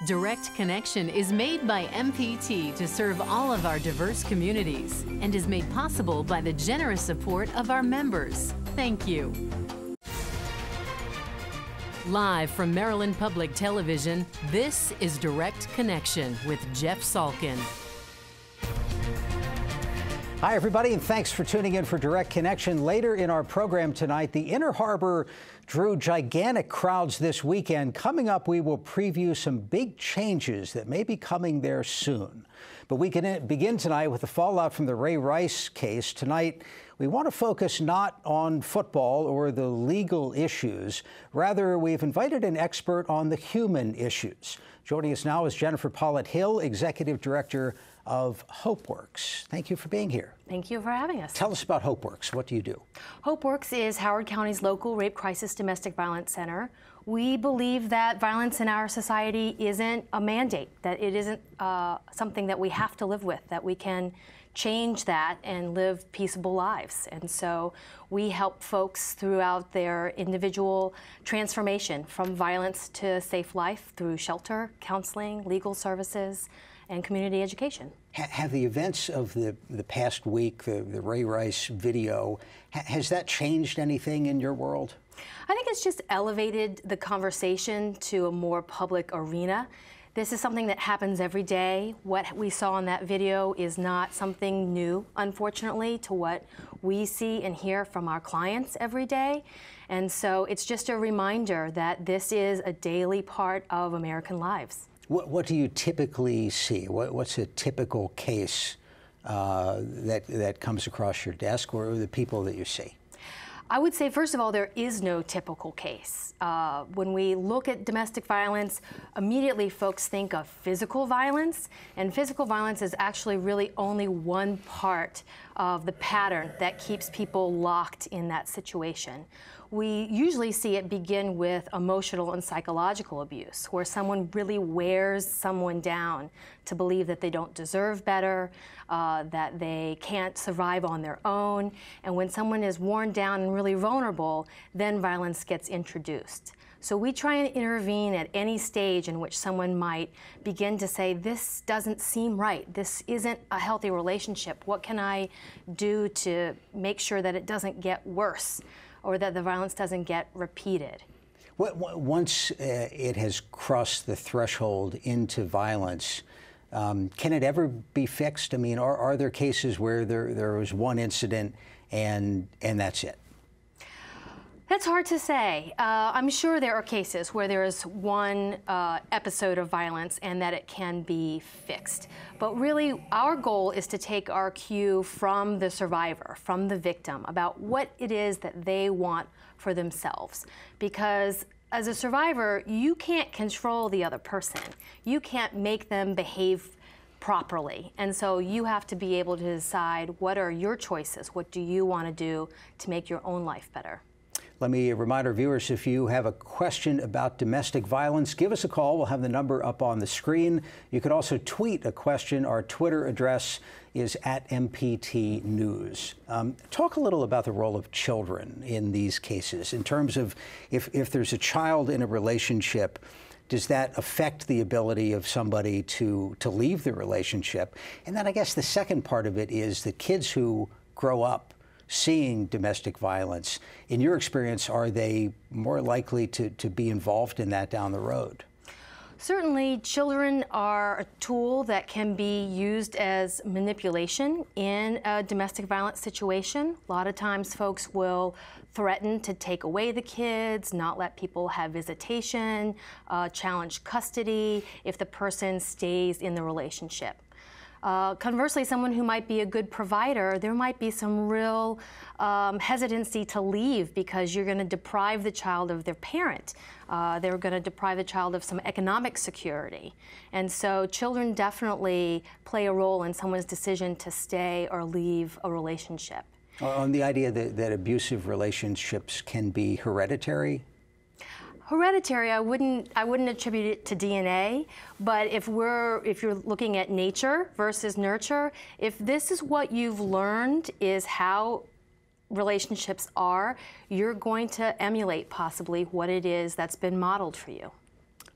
Direct Connection is made by MPT to serve all of our diverse communities and is made possible by the generous support of our members. Thank you. Live from Maryland Public Television, this is Direct Connection with Jeff Salkin. Hi, everybody, and thanks for tuning in for Direct Connection. Later in our program tonight, the Inner Harbor drew gigantic crowds this weekend. Coming up, we will preview some big changes that may be coming there soon. But we can begin tonight with the fallout from the Ray Rice case. Tonight, we want to focus not on football or the legal issues. Rather, we've invited an expert on the human issues. Joining us now is Jennifer Pollitt-Hill, Executive Director of HopeWorks. Thank you for being here. Thank you for having us. Tell us about HopeWorks. What do you do? HopeWorks is Howard County's local rape crisis domestic violence center. We believe that violence in our society isn't a mandate, that it isn't something that we have to live with, that we can change that and live peaceable lives. And so we help folks throughout their individual transformation from violence to safe life through shelter, counseling, legal services, and community education. Have the events of the past week, the Ray Rice video, has that changed anything in your world? I think it's just elevated the conversation to a more public arena. This is something that happens every day. What we saw in that video is not something new, unfortunately, to what we see and hear from our clients every day. And so it's just a reminder that this is a daily part of American lives. What do you typically see? What's a typical case that comes across your desk, or the people that you see? I would say, first of all, there is no typical case. When we look at domestic violence, immediately folks think of physical violence, and physical violence is actually really only one part of the pattern that keeps people locked in that situation. We usually see it begin with emotional and psychological abuse, where someone really wears someone down to believe that they don't deserve better, that they can't survive on their own. And when someone is worn down and really vulnerable, then violence gets introduced. So we try and intervene at any stage in which someone might begin to say, this doesn't seem right, this isn't a healthy relationship. What can I do to make sure that it doesn't get worse, or that the violence doesn't get repeated? Once it has crossed the threshold into violence, can it ever be fixed? I mean, are there cases where there was one incident and that's it? That's hard to say. I'm sure there are cases where there is one episode of violence and that it can be fixed. But really, our goal is to take our cue from the survivor, from the victim, about what it is that they want for themselves. Because as a survivor, you can't control the other person. You can't make them behave properly. And so you have to be able to decide, what are your choices? What do you want to do to make your own life better? Let me remind our viewers, if you have a question about domestic violence, give us a call. We'll have the number up on the screen. You could also tweet a question. Our Twitter address is @MPT News. Talk a little about the role of children in these cases, in terms of if there's a child in a relationship, does that affect the ability of somebody to leave the relationship? And then I guess the second part of it is the kids who grow up seeing domestic violence. In your experience, are they more likely to be involved in that down the road? Certainly, children are a tool that can be used as manipulation in a domestic violence situation. A lot of times folks will threaten to take away the kids, not let people have visitation, challenge custody if the person stays in the relationship. Conversely, someone who might be a good provider, there might be some real hesitancy to leave because you're going to deprive the child of their parent. They're going to deprive the child of some economic security. And so children definitely play a role in someone's decision to stay or leave a relationship. On the idea that abusive relationships can be hereditary? Hereditary, I wouldn't attribute it to DNA, but if you're looking at nature versus nurture, if this is what you've learned is how relationships are, you're going to emulate possibly what it is that's been modeled for you.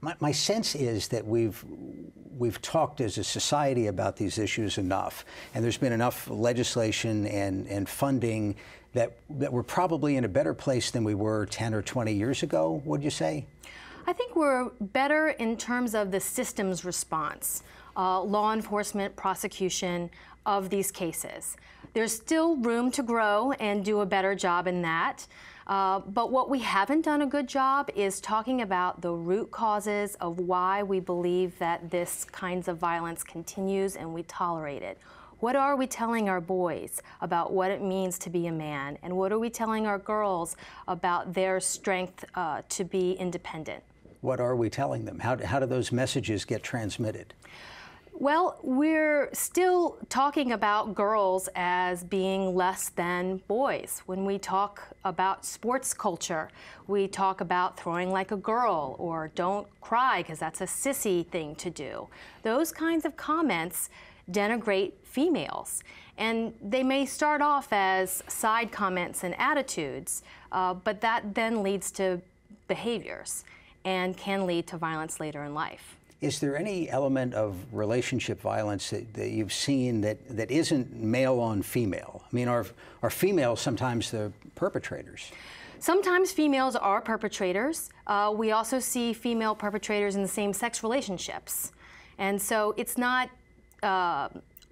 My sense is that we've talked as a society about these issues enough, and there's been enough legislation and funding that we're probably in a better place than we were 10 or 20 years ago, would you say? I think we're better in terms of the system's response, law enforcement, prosecution of these cases. There's still room to grow and do a better job in that. But what we haven't done a good job is talking about the root causes of why we believe that this kinds of violence continues and we tolerate it. What are we telling our boys about what it means to be a man? And what are we telling our girls about their strength to be independent? What are we telling them? How do those messages get transmitted? Well, we're still talking about girls as being less than boys. When we talk about sports culture, we talk about throwing like a girl or don't cry because that's a sissy thing to do. Those kinds of comments denigrate females. And they may start off as side comments and attitudes, but that then leads to behaviors and can lead to violence later in life. Is there any element of relationship violence that you've seen that isn't male on female? I mean, are females sometimes the perpetrators? Sometimes females are perpetrators. We also see female perpetrators in the same-sex relationships. And so it's not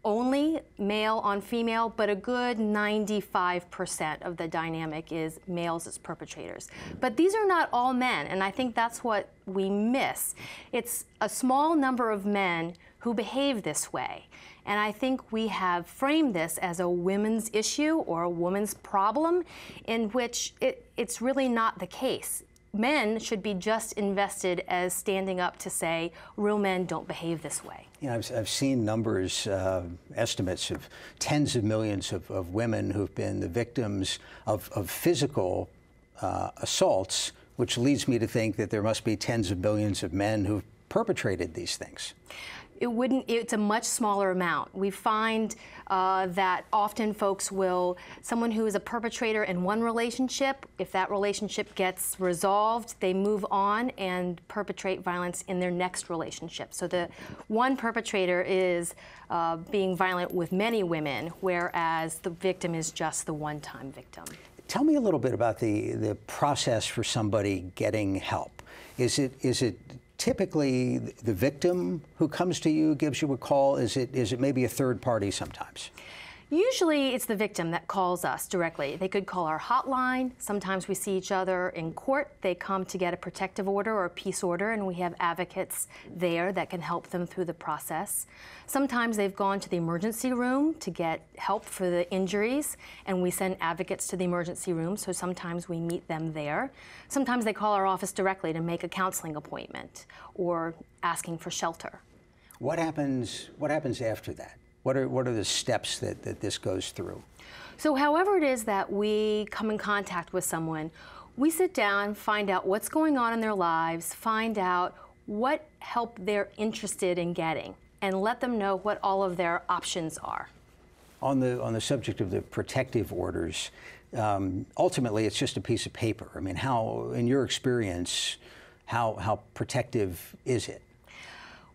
only male on female, but a good 95% of the dynamic is males as perpetrators. But these are not all men, and I think that's what we miss. It's a small number of men who behave this way. And I think we have framed this as a women's issue or a woman's problem, in which it's really not the case. Men should be just invested as standing up to say, real men don't behave this way. You know, I've seen numbers, estimates of tens of millions of women who've been the victims of physical assaults, which leads me to think that there must be tens of millions of men who've perpetrated these things. It's a much smaller amount. We find that often folks someone who is a perpetrator in one relationship, if that relationship gets resolved, they move on and perpetrate violence in their next relationship. So the one perpetrator is being violent with many women, whereas the victim is just the one-time victim. Tell me a little bit about the process for somebody getting help. Is it typically the victim who comes to you, gives you a call? Is it maybe a third party sometimes? Usually it's the victim that calls us directly. They could call our hotline. Sometimes we see each other in court. They come to get a protective order or a peace order, and we have advocates there that can help them through the process. Sometimes they've gone to the emergency room to get help for the injuries, and we send advocates to the emergency room, so sometimes we meet them there. Sometimes they call our office directly to make a counseling appointment or asking for shelter. What happens after that? What are the steps that this goes through? So however it is that we come in contact with someone, we sit down, find out what's going on in their lives, find out what help they're interested in getting, and let them know what all of their options are. On the subject of the protective orders, ultimately it's just a piece of paper. I mean, how, in your experience, how protective is it?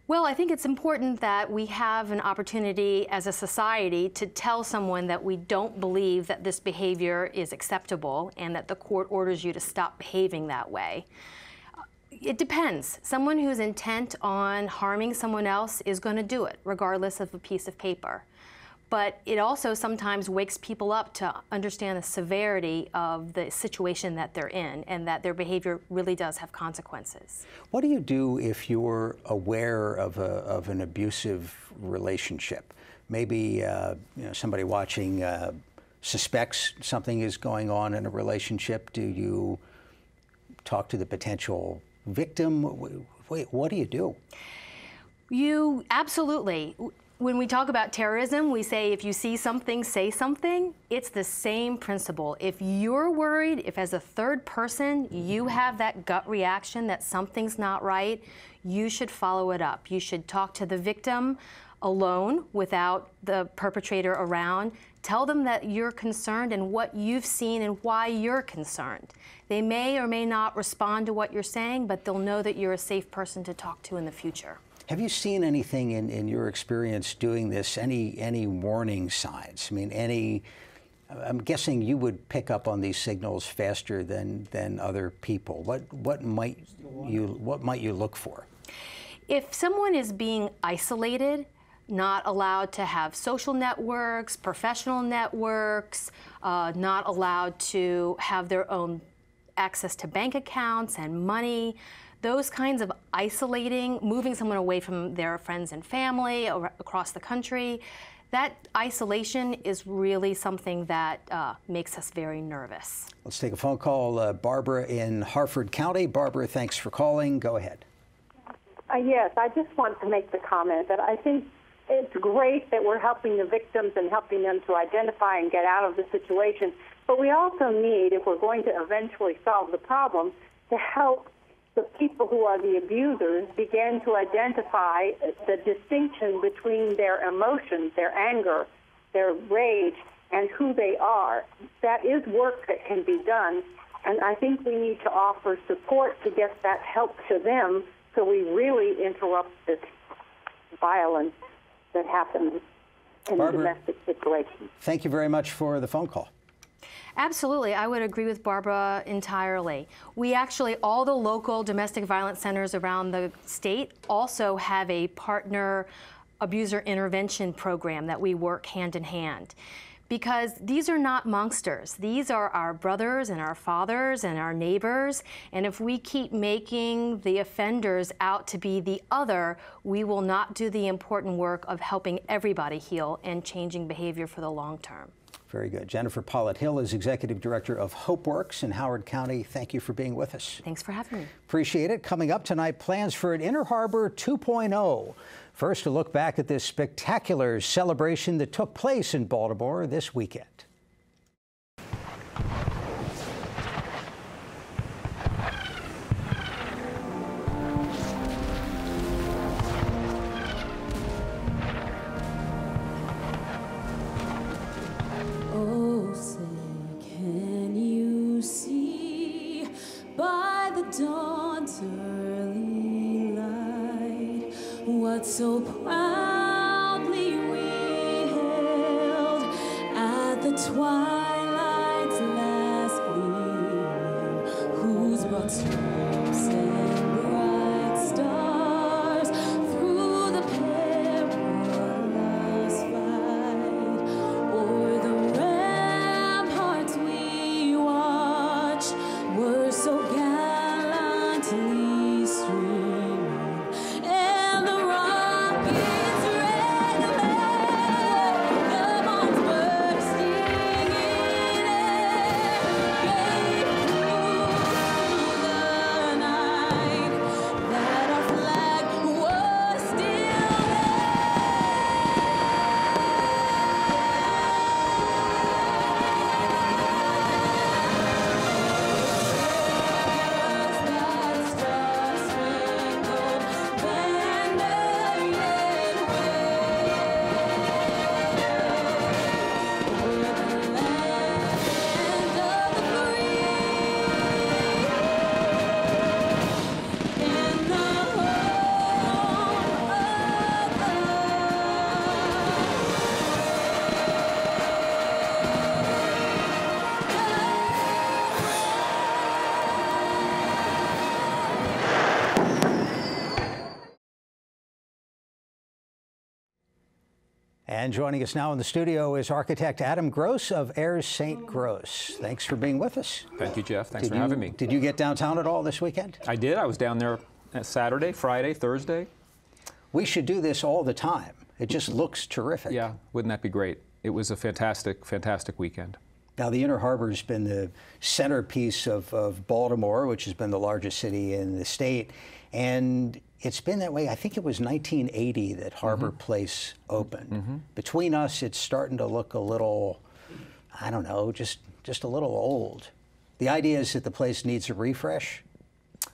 Well, I think it's important that we have an opportunity as a society to tell someone that we don't believe that this behavior is acceptable and that the court orders you to stop behaving that way. It depends. Someone who's intent on harming someone else is going to do it, regardless of a piece of paper. But it also sometimes wakes people up to understand the severity of the situation that they're in and that their behavior really does have consequences. What do you do if you're aware of an abusive relationship? Maybe somebody watching suspects something is going on in a relationship. Do you talk to the potential victim? What do you do? You absolutely. When we talk about terrorism, we say if you see something, say something. It's the same principle. If you're worried, if as a third person you have that gut reaction that something's not right, you should follow it up. You should talk to the victim alone without the perpetrator around. Tell them that you're concerned and what you've seen and why you're concerned. They may or may not respond to what you're saying, but they'll know that you're a safe person to talk to in the future. Have you seen anything in your experience doing this, any warning signs? I mean, I'm guessing you would pick up on these signals faster than other people. What might you look for? If someone is being isolated, not allowed to have social networks, professional networks, not allowed to have their own access to bank accounts and money, those kinds of isolating, moving someone away from their friends and family across the country, that isolation is really something that makes us very nervous. Let's take a phone call. Barbara in Harford County. Barbara, thanks for calling. Go ahead. Yes, I just want to make the comment that I think it's great that we're helping the victims and helping them to identify and get out of the situation. But we also need, if we're going to eventually solve the problem, to help the people who are the abusers begin to identify the distinction between their emotions, their anger, their rage, and who they are. That is work that can be done, and I think we need to offer support to get that help to them so we really interrupt this violence that happens in a domestic situation. Thank you very much for the phone call. Absolutely, I would agree with Barbara entirely. We actually, all the local domestic violence centers around the state also have a partner abuser intervention program that we work hand in hand. Because these are not monsters. These are our brothers and our fathers and our neighbors. And if we keep making the offenders out to be the other, we will not do the important work of helping everybody heal and changing behavior for the long term. Very good. Jennifer Pollitt-Hill is Executive Director of HopeWorks in Howard County. Thank you for being with us. Thanks for having me. Appreciate it. Coming up tonight, plans for an Inner Harbor 2.0. First, a look back at this spectacular celebration that took place in Baltimore this weekend. Oh, say, can you see by the dawn's early light what so proudly we held at the twilight's last gleaming, whose broad stripes and bright stars through the perilous fight o'er the ramparts we watched were so gallantly streaming, and the rockets' red glare, the bombs bursting in air, gave proof through the night that our flag was still And joining us now in the studio is architect Adam Gross of Ayers St. Gross. Thanks for being with us. Thank you, Jeff. Thanks for having me. Did you get downtown at all this weekend? I did. I was down there Saturday, Friday, Thursday. We should do this all the time. It just looks terrific. Yeah, wouldn't that be great? It was a fantastic, fantastic weekend. Now, the Inner Harbor has been the centerpiece of Baltimore, which has been the largest city in the state. And it's been that way. I think it was 1980 that Harbor Place opened. Between us, it's starting to look a little, I don't know, just a little old. The idea is that the place needs a refresh.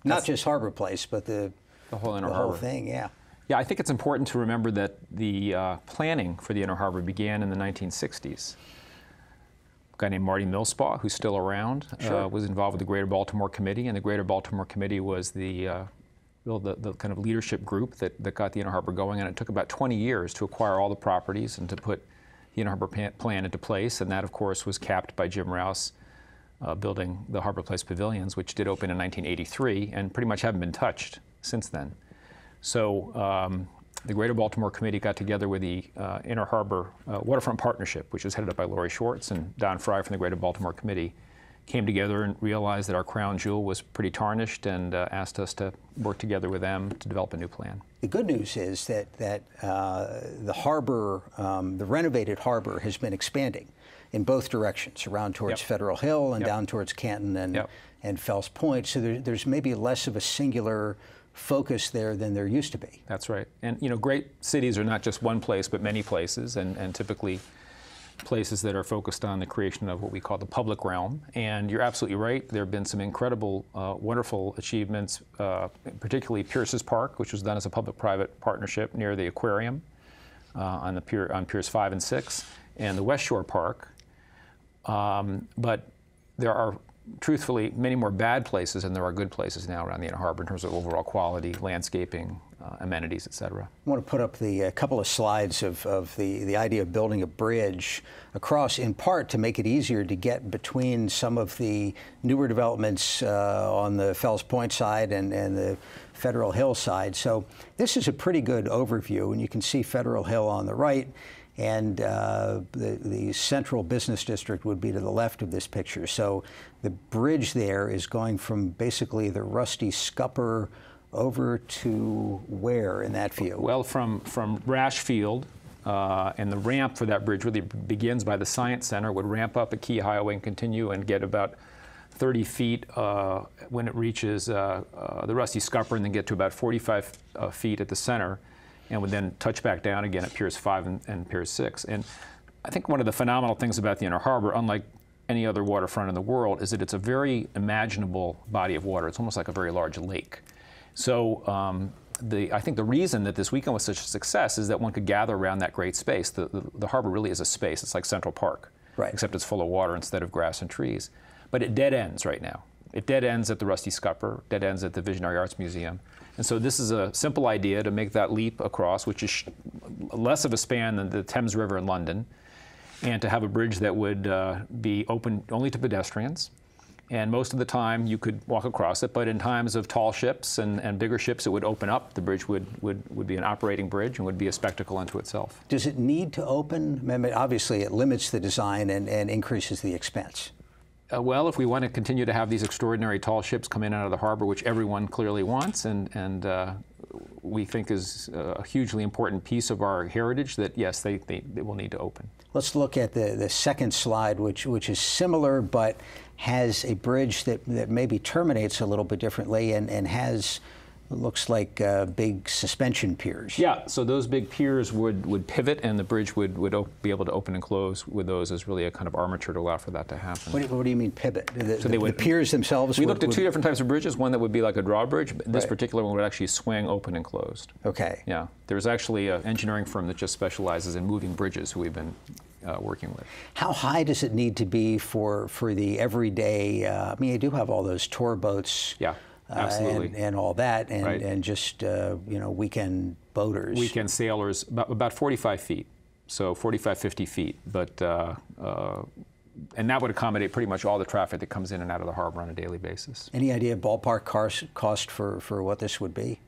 Not just Harbor Place, but the whole Inner the Harbor. whole thing, yeah. Yeah, I think it's important to remember that the planning for the Inner Harbor began in the 1960s. A guy named Marty Millspaugh, who's still around, was involved with the Greater Baltimore Committee, and the Greater Baltimore Committee was the kind of leadership group that got the Inner Harbor going, and it took about 20 years to acquire all the properties and to put the Inner Harbor plan into place, and that, of course, was capped by Jim Rouse building the Harbor Place Pavilions, which did open in 1983, and pretty much haven't been touched since then. So the Greater Baltimore Committee got together with the Inner Harbor Waterfront Partnership, which was headed up by Laurie Schwartz, and Don Fry from the Greater Baltimore Committee came together and realized that our crown jewel was pretty tarnished and asked us to work together with them to develop a new plan. The good news is that the harbor, the renovated harbor, has been expanding in both directions, around towards Federal Hill and down towards Canton and Fells Point. So there's maybe less of a singular focus there than there used to be. That's right. And great cities are not just one place, but many places, and typically places that are focused on the creation of what we call the public realm. And you're absolutely right. There have been some incredible, wonderful achievements, particularly Pierce's Park, which was done as a public-private partnership near the aquarium on Piers 5 and 6, and the West Shore Park. But there are, truthfully, many more bad places than there are good places now around the Inner Harbor in terms of overall quality, landscaping, amenities, et cetera. I want to put up the couple of slides of the idea of building a bridge across, in part to make it easier to get between some of the newer developments on the Fells Point side and the Federal Hill side. So this is a pretty good overview, and you can see Federal Hill on the right, and the central business district would be to the left of this picture. So the bridge there is going from basically the rusty scupper over to where in that view? Well, from Rashfield, and the ramp for that bridge really begins by the Science Center, would ramp up at Key Highway and continue and get about 30 feet when it reaches the rusty scupper, and then get to about 45 feet at the center, and would then touch back down again at Piers 5 and Piers 6. And I think one of the phenomenal things about the Inner Harbor, unlike any other waterfront in the world, is that it's a very imaginable body of water. It's almost like a very large lake. So I think the reason that this weekend was such a success is that one could gather around that great space. The harbor really is a space. It's like Central Park, except it's full of water instead of grass and trees. But it dead ends right now. It dead ends at the Rusty Scupper, dead ends at the Visionary Arts Museum. And so this is a simple idea to make that leap across, which is less of a span than the Thames River in London, and to have a bridge that would be open only to pedestrians. And most of the time you could walk across it, but in times of tall ships and bigger ships, it would open up. The bridge would be an operating bridge and would be a spectacle unto itself. Does it need to open? I mean, obviously, it limits the design and increases the expense. Well, if we want to continue to have these extraordinary tall ships come in and out of the harbor, which everyone clearly wants, and we think is a hugely important piece of our heritage, that yes, they will need to open. Let's look at the second slide, which is similar, but has a bridge that maybe terminates a little bit differently and has, looks like big suspension piers. Yeah, so those big piers would pivot, and the bridge would be able to open and close with those as really a kind of armature to allow for that to happen. What do you mean pivot? The piers themselves? We looked at two different types of bridges, one that would be like a drawbridge, but this particular one would actually swing open and closed. Okay. Yeah, there's actually an engineering firm that just specializes in moving bridges who we've been working with. How high does it need to be for the everyday, I mean, you do have all those tour boats. Yeah. Absolutely. And all that, and just weekend boaters. Weekend sailors, about 45 feet, so 45, 50 feet. But and that would accommodate pretty much all the traffic that comes in and out of the harbor on a daily basis. Any idea ballpark cost for what this would be?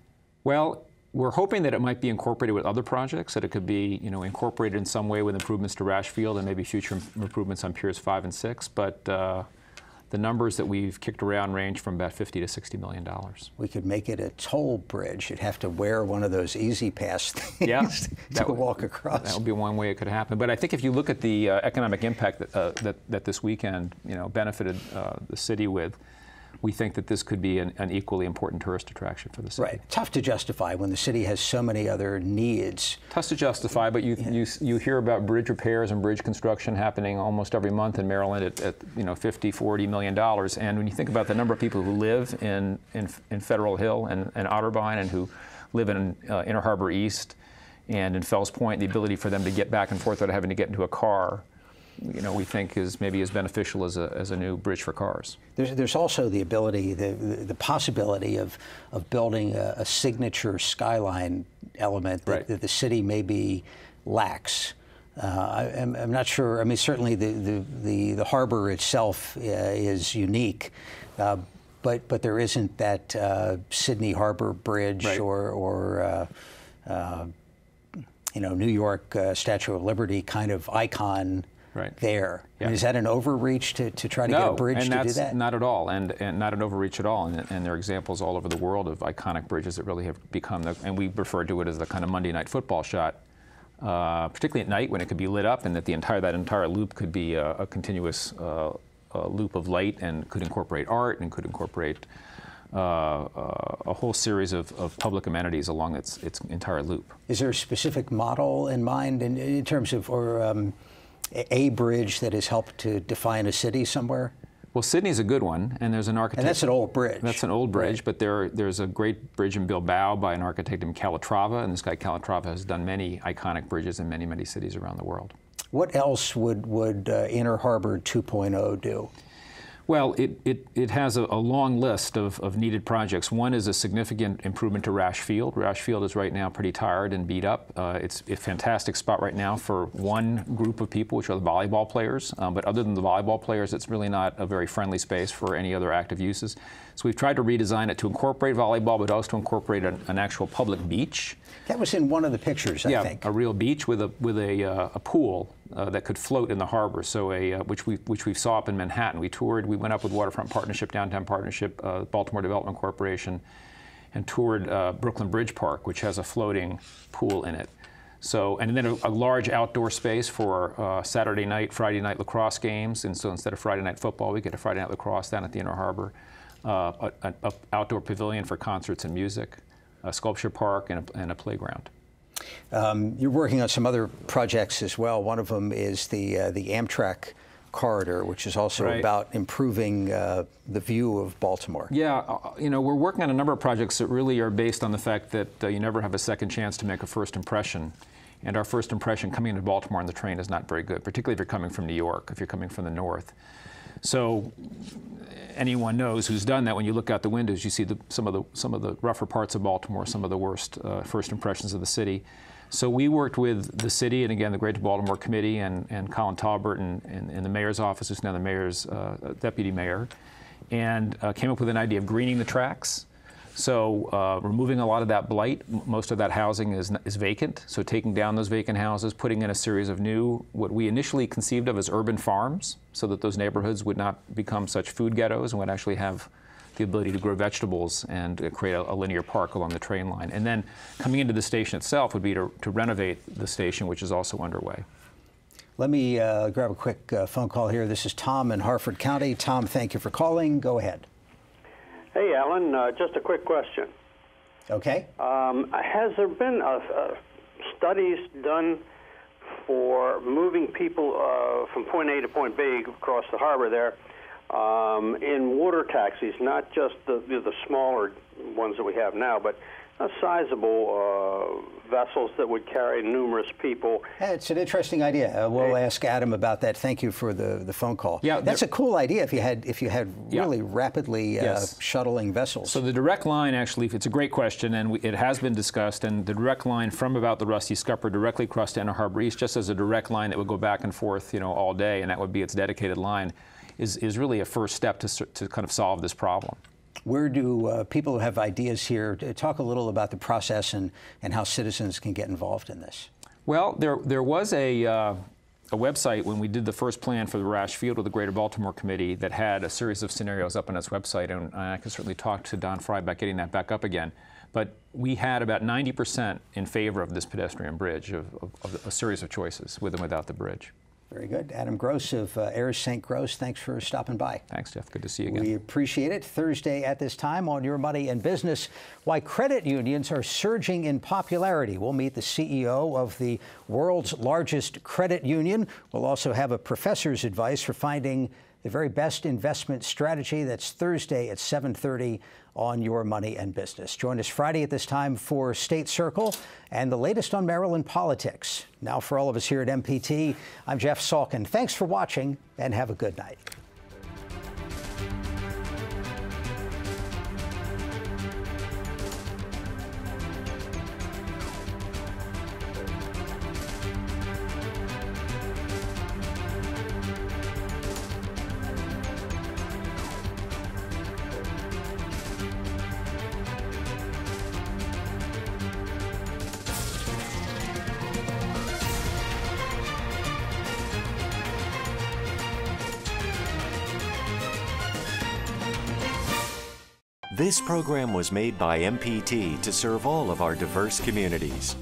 Well, we're hoping that it might be incorporated with other projects, that it could be incorporated in some way with improvements to Rashfield and maybe future improvements on Piers 5 and 6. But the numbers that we've kicked around range from about $50 to $60 million. We could make it a toll bridge. You'd have to wear one of those Easy Pass things to walk across. That would be one way it could happen. But I think if you look at the economic impact that this weekend benefited the city with, we think that this could be an equally important tourist attraction for the city. Right. Tough to justify when the city has so many other needs. Tough to justify, but you hear about bridge repairs and bridge construction happening almost every month in Maryland at $50, $40 million. And when you think about the number of people who live in Federal Hill and Otterbein, and who live in Inner Harbor East and in Fells Point, the ability for them to get back and forth without having to get into a car, we think is maybe as beneficial as a new bridge for cars. There's also the ability, the possibility of building a signature skyline element that, that the city maybe lacks. I'm not sure. I mean, certainly the harbor itself is unique, but there isn't that Sydney Harbor Bridge or New York Statue of Liberty kind of icon there. I mean, is that an overreach to try to get a bridge to do that? Not at all, and not an overreach at all. And there are examples all over the world of iconic bridges that really have become, and we refer to it as the kind of Monday night football shot, particularly at night when it could be lit up and that that entire loop could be a continuous loop of light and could incorporate art and could incorporate a whole series of public amenities along its entire loop. Is there a specific model in mind in terms of, a bridge that has helped to define a city somewhere? Well, Sydney's a good one, and there's an architect. And that's an old bridge. That's an old bridge, but there's a great bridge in Bilbao by an architect named Calatrava, and this guy Calatrava has done many iconic bridges in many, many cities around the world. What else would Inner Harbor 2.0 do? Well, it has a long list of needed projects. One is a significant improvement to Rash Field. Rash Field is right now pretty tired and beat up. It's a fantastic spot right now for one group of people, which are the volleyball players. But other than the volleyball players, it's really not a very friendly space for any other active uses. So we've tried to redesign it to incorporate volleyball, but also to incorporate an actual public beach. That was in one of the pictures, I think. Yeah, a real beach with a pool that could float in the harbor. So which we saw up in Manhattan. We toured. We went up with Waterfront Partnership, Downtown Partnership, Baltimore Development Corporation, and toured Brooklyn Bridge Park, which has a floating pool in it. So, and then a large outdoor space for Saturday night, Friday night lacrosse games. And so instead of Friday night football, we get a Friday night lacrosse down at the Inner Harbor. An outdoor pavilion for concerts and music, a sculpture park, and a playground. You're working on some other projects as well. One of them is the Amtrak corridor, which is also about improving the view of Baltimore. Yeah, we're working on a number of projects that really are based on the fact that you never have a second chance to make a first impression. And our first impression coming into Baltimore on the train is not very good, particularly if you're coming from New York, if you're coming from the north. So anyone knows who's done that. When you look out the windows, you see some of the rougher parts of Baltimore, some of the worst first impressions of the city. So we worked with the city and again the Greater Baltimore Committee and Colin Talbert and the mayor's office, who's now the mayor's deputy mayor, and came up with an idea of greening the tracks. So removing a lot of that blight. Most of that housing is vacant. So taking down those vacant houses, putting in a series of new, what we initially conceived of as urban farms, so that those neighborhoods would not become such food ghettos and would actually have the ability to grow vegetables and create a linear park along the train line. And then coming into the station itself would be to renovate the station, which is also underway. Let me grab a quick phone call here. This is Tom in Harford County. Tom, thank you for calling. Go ahead. Hey, Alan, just a quick question. Okay. Has there been studies done for moving people from point A to point B across the harbor there in water taxis, not just the smaller ones that we have now, but sizable vessels that would carry numerous people? It's an interesting idea. We'll ask Adam about that. Thank you for the phone call. Yeah, that's a cool idea if you had really rapidly shuttling vessels. So the direct line, actually, it's a great question, and it has been discussed, and the direct line from about the Rusty Scupper directly across to Inner Harbor East, just as a direct line that would go back and forth, all day, and that would be its dedicated line, is really a first step to kind of solve this problem. Where do people who have ideas here talk a little about the process and how citizens can get involved in this? Well, there was a website when we did the first plan for the Rash Field with the Greater Baltimore Committee that had a series of scenarios up on its website, and I can certainly talk to Don Fry about getting that back up again. But we had about 90% in favor of this pedestrian bridge, of a series of choices with and without the bridge. Very good. Adam Gross of Ayers St. Gross, thanks for stopping by. Thanks, Jeff. Good to see you again. We appreciate it. Thursday at this time on Your Money and Business, why credit unions are surging in popularity. We'll meet the CEO of the world's largest credit union. We'll also have a professor's advice for finding the very best investment strategy. That's Thursday at 7:30 on Your Money and Business. Join us Friday at this time for State Circle and the latest on Maryland politics. Now for all of us here at MPT, I'm Jeff Salkin. Thanks for watching and have a good night. This program was made by MPT to serve all of our diverse communities.